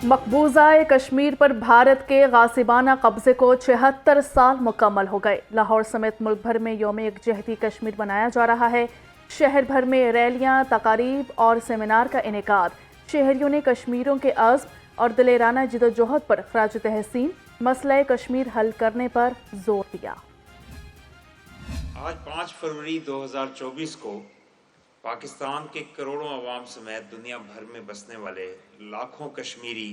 मकबूजा कश्मीर पर भारत के गासिबाना कब्जे को 76 साल मुकम्मल हो गए। लाहौर समेत मुल्क भर में यौम यकजहती कश्मीर मनाया जा रहा है। शहर भर में रैलियां, तकारीब और सेमिनार का इनेकाद। शहरियों ने कश्मीरियों के अज़्म और दिलेराना जिदोजहद पर खराज तहसीन मसला कश्मीर हल करने पर जोर दिया। आज 5 फरवरी 2024 को पाकिस्तान के करोड़ों अवाम समेत दुनिया भर में बसने वाले लाखों कश्मीरी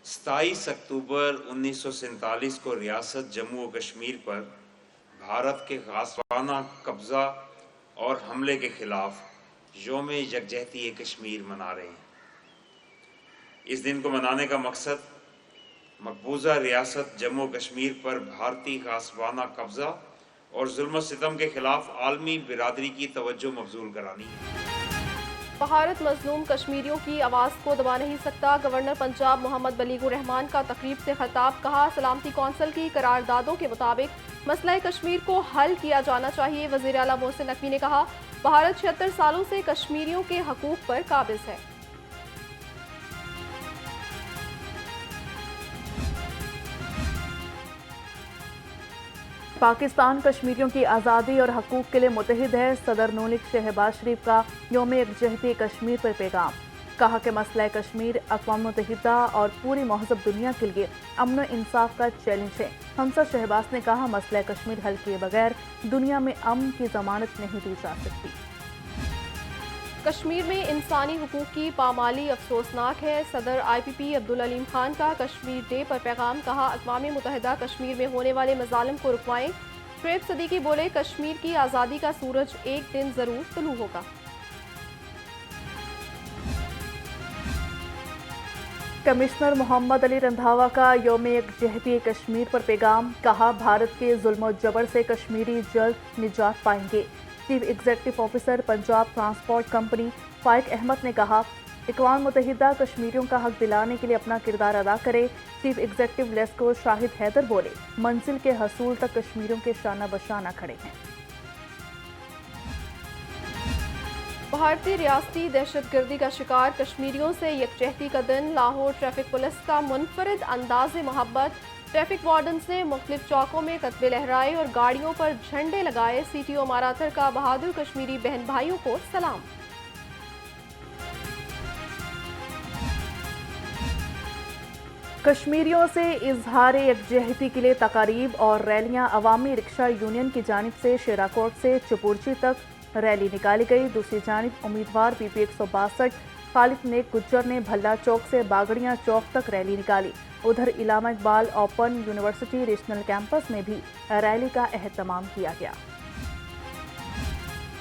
27 अक्टूबर 1947 को रियासत जम्मू और कश्मीर पर भारत के गासिबाना कब्जा और हमले के खिलाफ यौम यकजहती कश्मीर मना रहे हैं। इस दिन को मनाने का मकसद मकबूजा रियासत जम्मू और कश्मीर पर भारतीय गासिबाना कब्जा और जुल्म सितम के खिलाफ आलमी बिरादरी की तवज्जो मबजूल करानी है। भारत मजलूम कश्मीरियों की आवाज़ को दबा नहीं सकता। गवर्नर पंजाब मोहम्मद बलीगुर रहमान का तकरीब से खिताब। कहा, सलामती कौंसिल की करारदादों के मुताबिक मसला कश्मीर को हल किया जाना चाहिए। वज़ीर आला मोहसिन नकवी ने कहा, भारत 76 सालों से कश्मीरियों के हकूक़ पर काबिज़ है। पाकिस्तान कश्मीरियों की आज़ादी और हकूक़ के लिए मुतहिद है। सदर नूलिक शहबाज शरीफ का यौम यकजहती कश्मीर पर पैगाम। कहा कि मसला कश्मीर अक़वाम मुत्तहिदा और पूरी महज़ब दुनिया के लिए अमन और इंसाफ का चैलेंज है। हमसा शहबाज ने कहा, मसला कश्मीर हल किए बगैर दुनिया में अमन की ज़मानत नहीं दी जा सकती। कश्मीर में इंसानी हुकूक की पामाली अफसोसनाक है। सदर IPP अब्दुल अलीम खान का कश्मीर डे पर पैगाम। कहा, अक़वाम मुत्तहिदा कश्मीर में होने वाले मज़ालिम को रुकवाएं। शुएब सदीकी बोले, कश्मीर की आज़ादी का सूरज एक दिन ज़रूर तुलू होगा। कमिश्नर मोहम्मद अली रंधावा का यौम यकजहती कश्मीर पर पैगाम। कहा, भारत के जुल्म और जबर से कश्मीरी जल्द निजात पाएंगे। Chief executive officer Punjab transport company Faiq Ahmed ने कहा, अक़वाम मुत्तहिदा कश्मीरियों का हक दिलाने के लिए अपना किरदार अदा करे। चीफ एग्जीक्यूटिव लेस्को शाहिद हैदर बोले, मंजिल के हसूल तक कश्मीरियों के शाना बशाना खड़े हैं। भारतीय रियासती दहशतगर्दी का शिकार कश्मीरियों से यकजहती का दिन। लाहौर ट्रैफिक पुलिस का मुनफरिद अंदाज मोहब्बत। ट्रैफिक वार्डन्स ने मुख्तलिफ चौकों में कतबे लहराए और गाड़ियों पर झंडे लगाए। CTO माराथर का बहादुर कश्मीरी बहन भाइयों को सलाम। कश्मीरियों से इजहार यकजहती के लिए तकारीब और रैलियां। अवामी रिक्शा यूनियन की जानिब से शेराकोट से चुपुरची तक रैली निकाली गई। दूसरी जानिब उम्मीदवार PP 162 खालिद नेक गुज्जर ने भल्ला चौक से बागड़ियां चौक तक रैली निकाली। उधर Allama Iqbal open university regional campus में भी रैली का एहतमाम किया गया।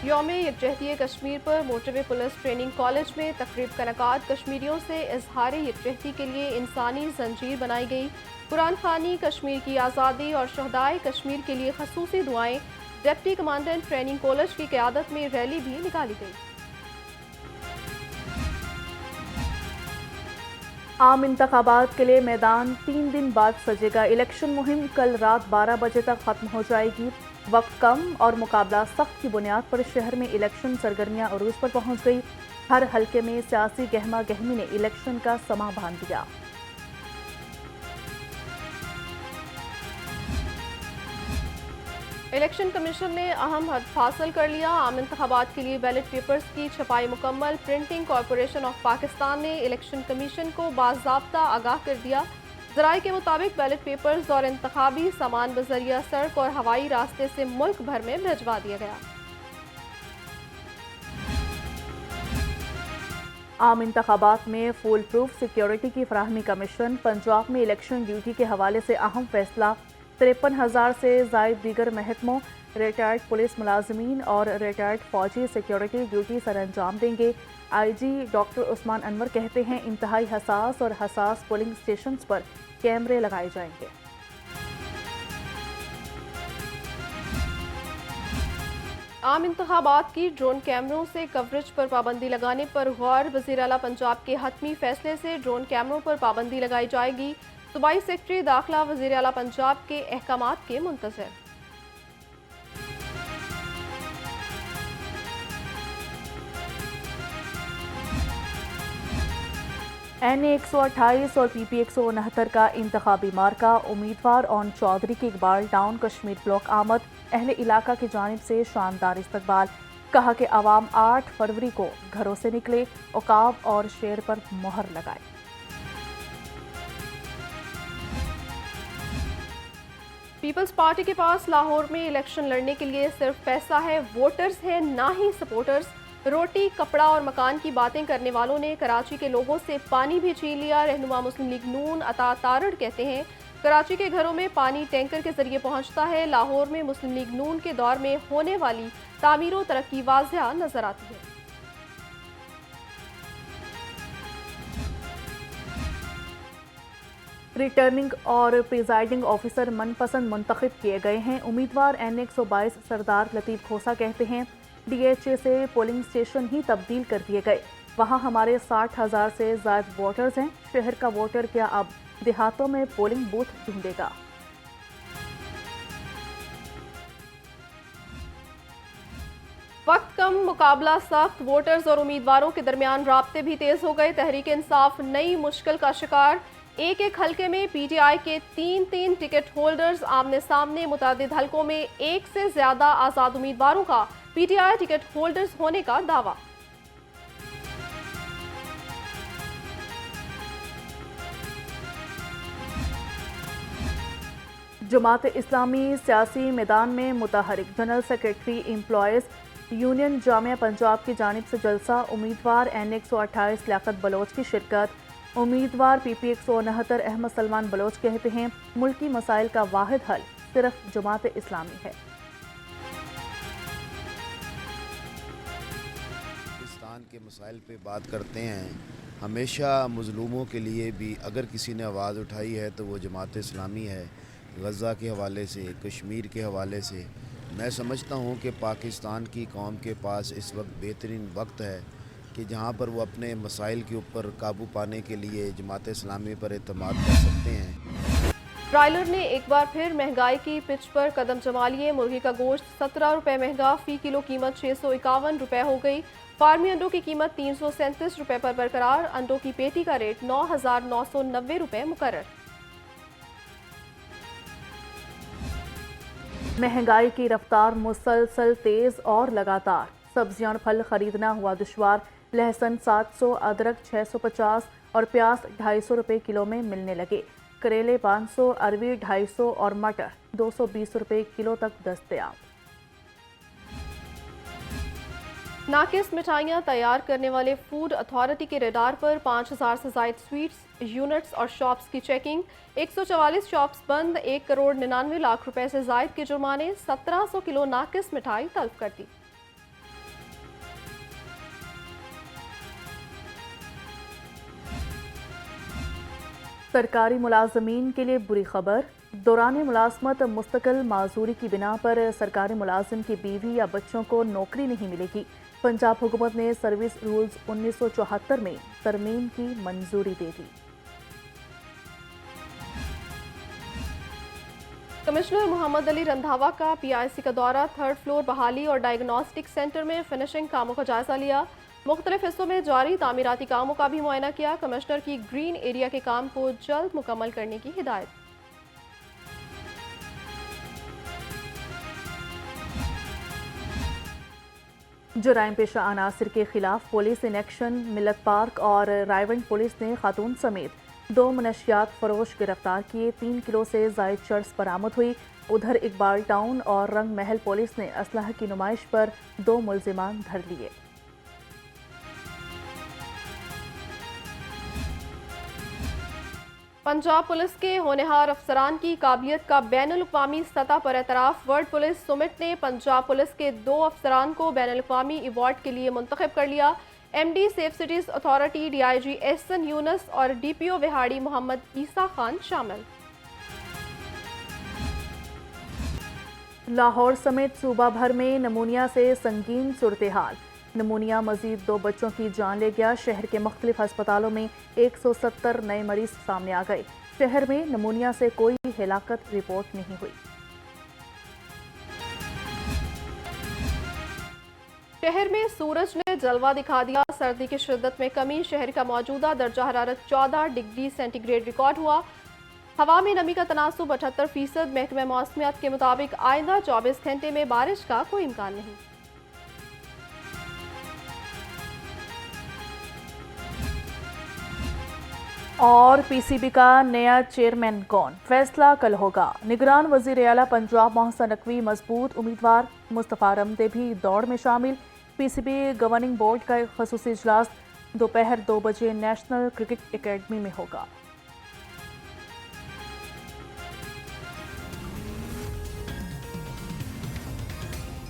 यौम यकजहती कश्मीर पर मोटरवे पुलिस ट्रेनिंग कॉलेज में तकरीब का इनेकाद। कश्मीरियों से इजहार यकजहती के लिए इंसानी जंजीर बनाई गई। कुरान खानी, कश्मीर की आज़ादी और शहदाए कश्मीर के लिए खसूसी दुआएं। डिप्टी कमांडेंट ट्रेनिंग कॉलेज की क़यादत में रैली भी निकाली गई। आम इंतखाबात के लिए मैदान 3 दिन बाद सजेगा। इलेक्शन मुहिम कल रात 12 बजे तक खत्म हो जाएगी। वक्त कम और मुकाबला सख्त की बुनियाद पर शहर में इलेक्शन सरगर्मियां अरूज पर पहुंच गई। हर हलके में सियासी गहमा गहमी ने इलेक्शन का समा बांध दिया। इलेक्शन कमीशन ने अहम हदफ हासिल कर लिया। आम इंतखाबात के लिए बैलेट पेपर्स की छपाई मुकम्मल। प्रिंटिंग कॉरपोरेशन ऑफ पाकिस्तान ने इलेक्शन कमीशन को बाज़ाब्ता आगाह कर दिया। ज़राए के मुताबिक बैलेट पेपर्स और इंतखाबी सामान बजरिया सड़क और हवाई रास्ते से मुल्क भर में भिजवा दिया गया। आम इंतखाबात में फुल प्रूफ सिक्योरिटी की फराहमी। कमीशन पंजाब में इलेक्शन ड्यूटी के हवाले से अहम फैसला। 53,000 से जायद दीगर महकमों, रिटायर्ड पुलिस मुलाजमीन और रिटायर्ड फौजी सिक्योरिटी ड्यूटी सर अंजाम देंगे। IG डॉक्टर उस्मान अनवर कहते हैं, इंतहाई हसास और हसास पोलिंग स्टेशंस पर कैमरे लगाए जाएंगे। आम इंतखाबात की ड्रोन कैमरों से कवरेज पर पाबंदी लगाने पर गौर। वज़ीर आला पंजाब के हतमी फैसले से ड्रोन कैमरों पर पाबंदी लगाई जाएगी। सूबाई सेक्रेटरी दाखिला वज़ीर आला पंजाब के अहकामात के मुंतज़िर। NA-128 और PP-169 का इंतखाबी मार्का, उम्मीदवार ऑन चौधरी के इकबाल टाउन कश्मीर ब्लॉक आमद, अहले इलाका की जानिब से शानदार इस्तकबाल। कहा कि आवाम 8 फरवरी को घरों से निकले, औकाब और शेर पर मोहर लगाए। पीपल्स पार्टी के पास लाहौर में इलेक्शन लड़ने के लिए सिर्फ पैसा है, वोटर्स हैं ना ही सपोर्टर्स। रोटी, कपड़ा और मकान की बातें करने वालों ने कराची के लोगों से पानी भी छीन लिया। रहनुमा मुस्लिम लीग नून अता तारड़ कहते हैं कराची के घरों में पानी टैंकर के जरिए पहुंचता है। लाहौर में मुस्लिम लीग नून के दौर में होने वाली तामीर व तरक्की वाज़िया नजर आती है। रिटर्निंग और प्रिजाइडिंग ऑफिसर मनपसंद मुंतखब किए गए हैं। उम्मीदवार NA-122 सरदार लतीफ़ खोसा कहते हैं DHA से पोलिंग स्टेशन ही तब्दील कर दिए गए, वहां हमारे 60,000 से ज़ायद वोटर्स हैं। शहर का वोटर क्या अब देहातों में पोलिंग बूथ ढूंढेगा? वक्त कम, मुकाबला सख्त, वोटर्स और उम्मीदवारों के दरमियान राब्ते भी तेज हो गए। तहरीक इंसाफ नई मुश्किल का शिकार। एक एक हलके में PTI के 3 टिकट होल्डर्स आमने सामने। मुतादिद हलकों में एक से ज्यादा आजाद उम्मीदवारों का PTI टिकट होल्डर्स होने का दावा। जमात इस्लामी सियासी मैदान में मुतहरिक। General secretary employees union Jamia Punjab की जानिब से जलसा। उम्मीदवार NA-128 लियाकत बलोच की शिरकत। उम्मीदवार PP-169 अहमद सलमान बलोच कहते हैं मुल्की मसाइल का वाहिद हल सिर्फ जमात इस्लामी है। पाकिस्तान के मसाइल पे बात करते हैं, हमेशा मज़लूमों के लिए भी अगर किसी ने आवाज़ उठाई है तो वो जमात इस्लामी है। गज़ा के हवाले से, कश्मीर के हवाले से मैं समझता हूँ कि पाकिस्तान की कौम के पास इस वक्त बेहतरीन वक्त है कि जहाँ पर वो अपने मसाइल के ऊपर काबू पाने के लिए जमात इस्लामी पर एतमाद कर सकते हैं। ट्रायलर ने एक बार फिर महंगाई की पिच पर कदम जमा लिए। मुर्गी का गोश्त 17 रुपये महंगा, फ़ी किलो कीमत 651 रुपये हो गई। फार्मी अंडों की कीमत 337 रुपये पर बरकरार। अंडों की पेटी का रेट 9,990 रुपये मुकर्रर। महंगाई की रफ्तार मुसलसल तेज और लगातार। सब्जियां और फल खरीदना हुआ दुश्वार। लहसुन 700, अदरक 650 और प्याज 250 रुपये किलो में मिलने लगे। करेले 500, अरवी 250 और मटर 220 रुपये किलो तक दस्तयाब। नाकिस मिठाइयाँ तैयार करने वाले फूड अथॉरिटी के रडार पर 5,000 से ज़ायद स्वीट्स, यूनिट्स और शॉप्स की चेकिंग। 144 शॉप्स बंद। 1 करोड़ 99 लाख रुपए से ज़ायद के जुर्माने। 1700 किलो नाकिस मिठाई तलब कर दी। सरकारी मुलाजमीन के लिए बुरी खबर। दौरान मुलाजमत मुस्तकिल माजूरी की बिना पर सरकारी मुलाजिम की बीवी या बच्चों को नौकरी नहीं मिलेगी। पंजाब हुकूमत ने सर्विस रूल्स 1974 में तरमीम की मंजूरी दे दी। कमिश्नर मोहम्मद अली रंधावा का PIC का दौरा। 3rd फ्लोर बहाली और डायग्नोस्टिक सेंटर में फिनिशिंग कामों का जायजा लिया। मुख्तलिफ हिस्सों में जारी तामीराती कामों का भी मुआयना किया। कमिश्नर की ग्रीन एरिया के काम को जल्द मुकम्मल करने की हिदायत। जराइम पेशा अनासिर के खिलाफ पुलिस इन एक्शन। मिलत पार्क और रायवंड पुलिस ने खातून समेत 2 मनशियात फरोश गिरफ्तार किए। 3 किलो से जायद चर्स बरामद हुई। उधर इकबाल टाउन और रंग महल पुलिस ने असलहा की नुमाइश पर 2 मुल्जिमान धर लिए। पंजाब पुलिस के होनहार अफसरान की काबिलियत का बैनुल-अक़वामी सतह पर एतराफ़। वर्ल्ड पुलिस समिट ने पंजाब पुलिस के 2 अफसरान को बैनुल-अक़वामी अवार्ड के लिए मुंतखब कर लिया। MD safe cities authority DIG Ehsan Younus और DPO विहाड़ी मोहम्मद ईसा खान शामिल। लाहौर समेत सूबा भर में नमूनिया से संगीन सूरत हाल। नमूनिया मजीद 2 बच्चों की जान ले गया। शहर के मुख्तलिफ अस्पतालों में 170 नए मरीज सामने आ गए। शहर में नमूनिया से कोई हिलाकत रिपोर्ट नहीं हुई। शहर में सूरज ने जलवा दिखा दिया। सर्दी की शिद्दत में कमी। शहर का मौजूदा दर्जा हरारत 14 डिग्री सेंटीग्रेड रिकॉर्ड हुआ। हवा में नमी का तनासुब 78%। महकमे मौसमियात के मुताबिक आइंदा 24 घंटे में बारिश का कोई इम्कान नहीं। और पीसीबी का नया चेयरमैन कौन, फैसला कल होगा। निगरान वजीर आला पंजाब मोहसिन नकवी मजबूत उम्मीदवार। मुस्तफ़ा रमदे भी दौड़ में शामिल। पीसीबी गवर्निंग बोर्ड का एक खसूसी इजलास दोपहर 2 बजे नेशनल क्रिकेट एकेडमी में होगा।